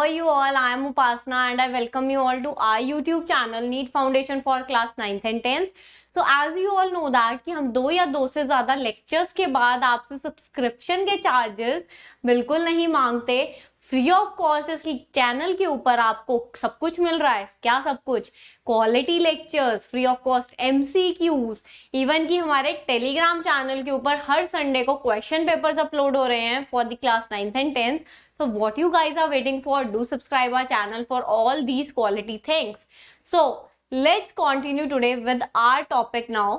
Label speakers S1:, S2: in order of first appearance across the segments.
S1: are you all? I am Upasna and I welcome you all to our YouTube channel NEET Foundation for class 9th and 10th. So as you all know that कि हम 2 या 2 से ज़्यादा lectures के बाद आपसे subscription के charges बिल्कुल नहीं मांगते। फ्री ऑफ कॉस्ट इस चैनल के ऊपर आपको सब कुछ मिल रहा है। क्या सब कुछ? Quality lectures, free of cost MCQs, even कि हमारे टेलीग्राम चैनल के ऊपर हर संडे को क्वेश्चन पेपर्स अपलोड हो रहे हैं for the class 9th and 10th. So what you guys are waiting for? Do subscribe our channel for all these quality things. So let's continue today with our topic now.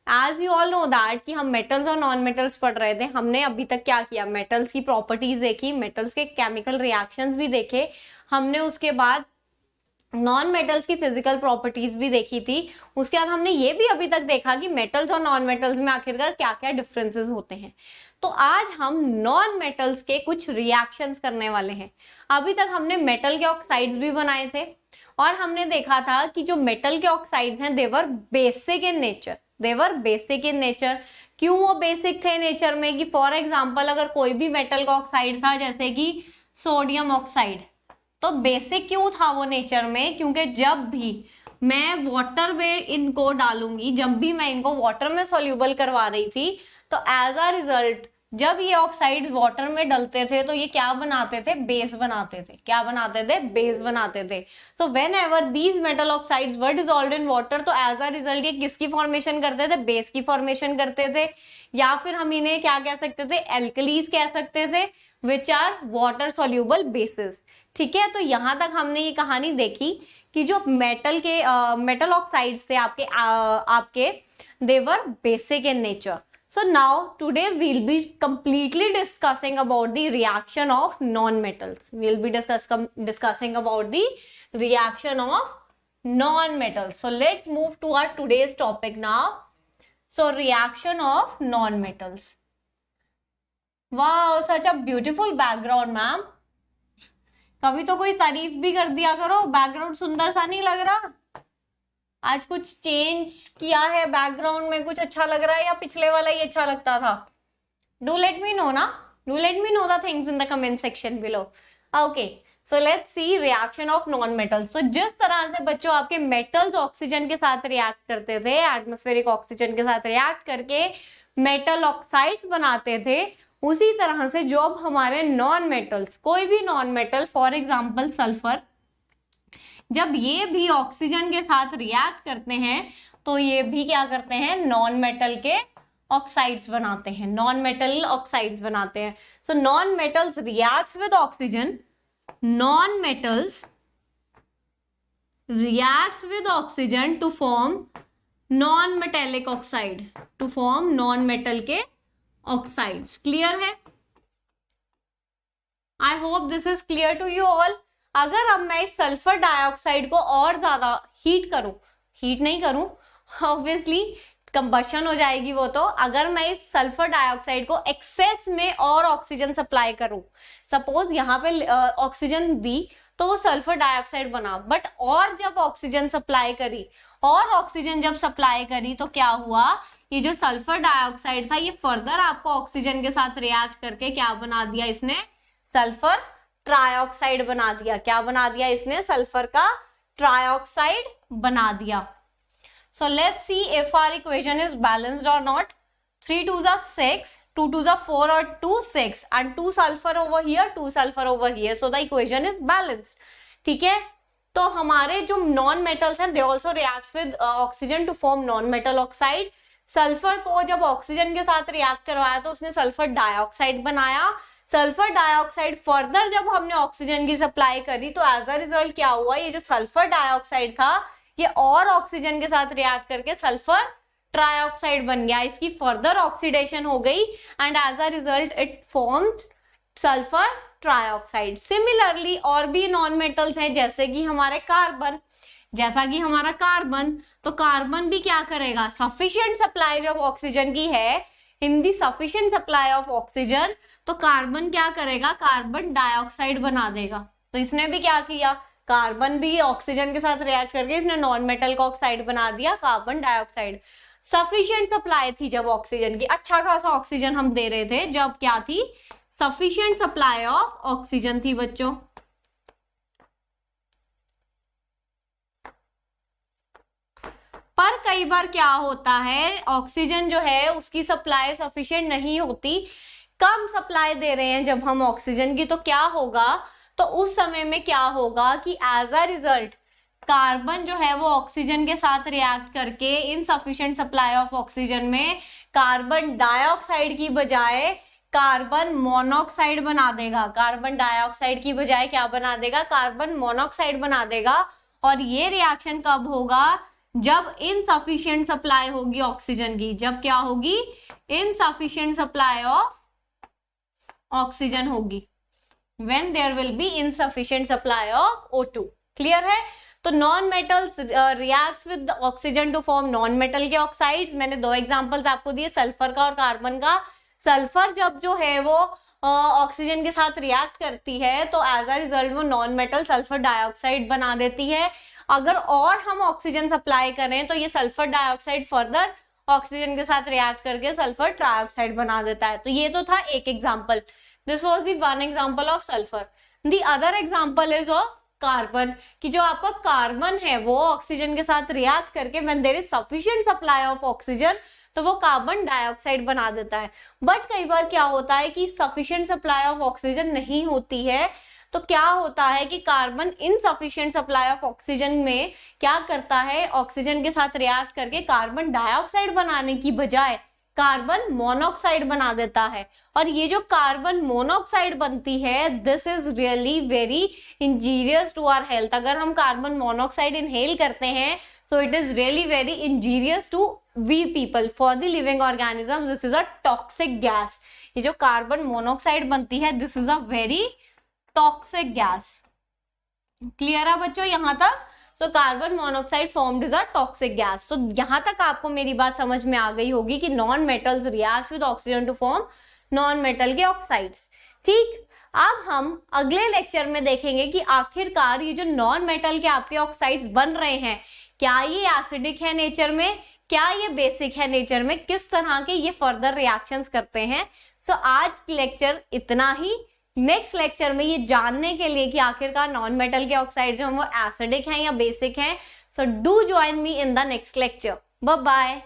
S1: As you all know that कि हम metals और non metals पढ़ रहे थे। हमने अभी तक क्या किया? मेटल्स की प्रॉपर्टीज देखी, मेटल्स के केमिकल रिएक्शंस भी देखे हमने, उसके बाद नॉन मेटल्स की फिजिकल प्रॉपर्टीज भी देखी थी। उसके बाद हमने ये भी अभी तक देखा कि मेटल्स और नॉन मेटल्स में आखिरकार क्या क्या डिफरेंसेस होते हैं। तो आज हम नॉन मेटल्स के कुछ रिएक्शंस करने वाले हैं। अभी तक हमने मेटल के ऑक्साइड्स भी बनाए थे और हमने देखा था कि जो मेटल के ऑक्साइड्स हैं they're basic in nature. They're basic in nature. क्यों वो बेसिक थे नेचर में? कि फॉर एग्जाम्पल अगर कोई भी मेटल का ऑक्साइड था जैसे कि सोडियम ऑक्साइड, तो बेसिक क्यों था वो नेचर में? क्योंकि जब भी मैं वाटर में इनको डालूंगी, जब भी मैं इनको वाटर में सॉल्यूबल करवा रही थी, तो एज अ रिजल्ट जब ये ऑक्साइड वाटर में डलते थे तो ये क्या बनाते थे? बेस बनाते थे। क्या बनाते थे? बेस बनाते थे। So when ever these metal oxides were dissolved in water, तो एज अ रिजल्ट ये किसकी फॉर्मेशन करते थे? बेस की फॉर्मेशन करते थे। या फिर हम इन्हें क्या कह सकते थे? एल्कलीज कह सकते थे, which are water soluble bases. ठीक है, तो यहां तक हमने ये कहानी देखी कि जो मेटल ऑक्साइड्स थे आपके they're basic in nature. So now today we'll be completely discussing about the reaction of non-metals. We'll be discussing about the reaction of non-metals. So let's move to our today's topic now. So reaction of non-metals. Wow, such a beautiful background, ma'am. कभी तो कोई तारीफ भी कर दिया करो, background सुंदर सा नहीं लग रहा? आज कुछ चेंज किया है बैकग्राउंड में? कुछ अच्छा लग रहा है या पिछले वाला ही अच्छा लगता था? डू लेट मी नो ना, do let me know the things in the comment section below. Okay, so let's C reaction of non metals. तो जिस तरह से बच्चों आपके मेटल्स ऑक्सीजन के साथ रिएक्ट करते थे, एटमॉस्फेरिक ऑक्सीजन के साथ रिएक्ट करके मेटल ऑक्साइड्स बनाते थे, उसी तरह से जो अब हमारे नॉन मेटल्स, कोई भी non metal for example sulphur, जब ये भी ऑक्सीजन के साथ रिएक्ट करते हैं तो ये भी क्या करते हैं? नॉन मेटल के ऑक्साइड्स बनाते हैं, नॉन मेटल ऑक्साइड्स बनाते हैं. So non metals reacts with oxygen, non metals reacts with oxygen to form non metallic oxide, to form non metal के ऑक्साइड्स. क्लियर है? I hope this is clear to you all. अगर अब मैं इस sulphur dioxide को और ज्यादा heat नहीं करूं, ऑब्वियसली कंबशन हो जाएगी वो. तो अगर मैं इस सल्फर डाइऑक्साइड को एक्सेस में और ऑक्सीजन सप्लाई करूं, सपोज यहाँ पे ऑक्सीजन दी तो वो सल्फर डाइऑक्साइड बना, बट और जब ऑक्सीजन सप्लाई करी, और ऑक्सीजन जब सप्लाई करी तो क्या हुआ? ये जो सल्फर डाइऑक्साइड था ये फर्दर आपको ऑक्सीजन के साथ रिएक्ट करके क्या बना दिया इसने? सल्फर ट्राइऑक्साइड बना दिया. क्या बना दिया इसने? सल्फर का ट्राइऑक्साइड बना दिया. So let's see if our equation is balanced और not. 3 2s are 6, 2 2s are 4 और 2 6 and 2 sulfur over here, 2 sulfur over here. So the equation is balanced. ठीक है, तो हमारे जो नॉन मेटल्स हैं they also reacts with oxygen to form non metal oxide. Sulphur को जब ऑक्सीजन के साथ रिएक्ट करवाया तो उसने सल्फर डाइऑक्साइड बनाया. सल्फर डाइऑक्साइड फर्दर जब हमने ऑक्सीजन की सप्लाई करी तो एज अ रिजल्ट क्या हुआ? ये जो सल्फर डाइऑक्साइड था ये और ऑक्सीजन के साथ रिएक्ट करके सल्फर ट्राइऑक्साइड बन गया. इसकी फर्दर ऑक्सीडेशन हो गई and as a result it formed sulphur trioxide. Similarly और भी नॉन मेटल्स हैं जैसे कि हमारे कार्बन. तो कार्बन भी क्या करेगा? सफिशिएंट सप्लाई जब ऑक्सीजन की है, इन दी सफिशिएंट सप्लाई ऑफ ऑक्सीजन, तो कार्बन क्या करेगा? कार्बन डाइऑक्साइड बना देगा. तो इसने भी क्या किया? कार्बन भी ऑक्सीजन के साथ रिएक्ट करके इसने नॉन मेटल का ऑक्साइड बना दिया, कार्बन डाइऑक्साइड. सफिशिएंट सप्लाई थी जब ऑक्सीजन की, अच्छा खासा ऑक्सीजन हम दे रहे थे जब क्या थी? सफिशिएंट सप्लाई ऑफ ऑक्सीजन थी बच्चों. कई बार क्या होता है, ऑक्सीजन जो है उसकी सप्लाई सफिशिएंट नहीं होती, कम सप्लाई दे रहे हैं जब हम ऑक्सीजन की, तो क्या होगा, तो उस समय में क्या होगा कि एज अ रिजल्ट कार्बन जो है वो ऑक्सीजन के साथ रिएक्ट करके इनसफिशिएंट सप्लाई ऑफ ऑक्सीजन में कार्बन डाइऑक्साइड की बजाय कार्बन मोनोऑक्साइड बना देगा, कार्बन डाइऑक्साइड की बजाय क्या बना देगा, कार्बन मोनोऑक्साइड बना देगा। और ये रिएक्शन कब होगा, जब इनसफिशिएंट सप्लाई होगी ऑक्सीजन की, जब क्या होगी, इनसफिशिएंट सप्लाई ऑफ ऑक्सीजन होगी, when there will be insufficient supply of O2। Clear है। तो non metals react with oxygen to form non metal के ऑक्साइड्स। मैंने दो एग्जांपल्स आपको दिए, सल्फर का और कार्बन का। सल्फर जब जो है वो ऑक्सीजन के साथ रिएक्ट करती है तो एज अ रिजल्ट वो नॉन मेटल सल्फर डाइऑक्साइड बना देती है। अगर और हम ऑक्सीजन सप्लाई करें तो ये सल्फर डाइऑक्साइड फर्दर ऑक्सीजन के साथ रिएक्ट करके सल्फर ट्राइऑक्साइड बना देता है। तो ये तो था एक example, this was the one example of sulphur. The other example is of carbon, कि जो आपका कार्बन है वो ऑक्सीजन के साथ रिएक्ट करके when there is sufficient supply of oxygen तो वो कार्बन डाइऑक्साइड बना देता है। बट कई बार क्या होता है कि सफिशिएंट सप्लाई ऑफ ऑक्सीजन नहीं होती है, तो क्या होता है कि carbon insufficient supply of oxygen में क्या करता है, ऑक्सीजन के साथ रिएक्ट करके कार्बन डाइऑक्साइड बनाने की बजाय कार्बन मोनोऑक्साइड बना देता है। और ये जो कार्बन मोनोऑक्साइड बनती है, this is really very injurious to our health. अगर हम कार्बन मोनोऑक्साइड इनहेल करते हैं so it is really very injurious to we people, for the living organisms this is a toxic gas। ये जो carbon monoxide बनती है this is a very toxic gas। Clear है बच्चों यहाँ तक। So carbon monoxide formed is a toxic gas. तो यहाँ तक आपको मेरी बात समझ में आ गई होगी कि non metals react with oxygen to form non metal के ऑक्साइड्स। ठीक, अब हम अगले लेक्चर में देखेंगे कि आखिरकार ये जो नॉन मेटल के आपके ऑक्साइड्स बन रहे हैं, क्या ये एसिडिक है नेचर में, क्या ये बेसिक है नेचर में, किस तरह के ये फर्दर रिएक्शंस करते हैं। सो आज लेक्चर इतना ही। नेक्स्ट लेक्चर में ये जानने के लिए कि आखिरकार नॉन मेटल के ऑक्साइड जो हम वो एसिडिक हैं या बेसिक हैं, so do join me in the next lecture. Bye bye.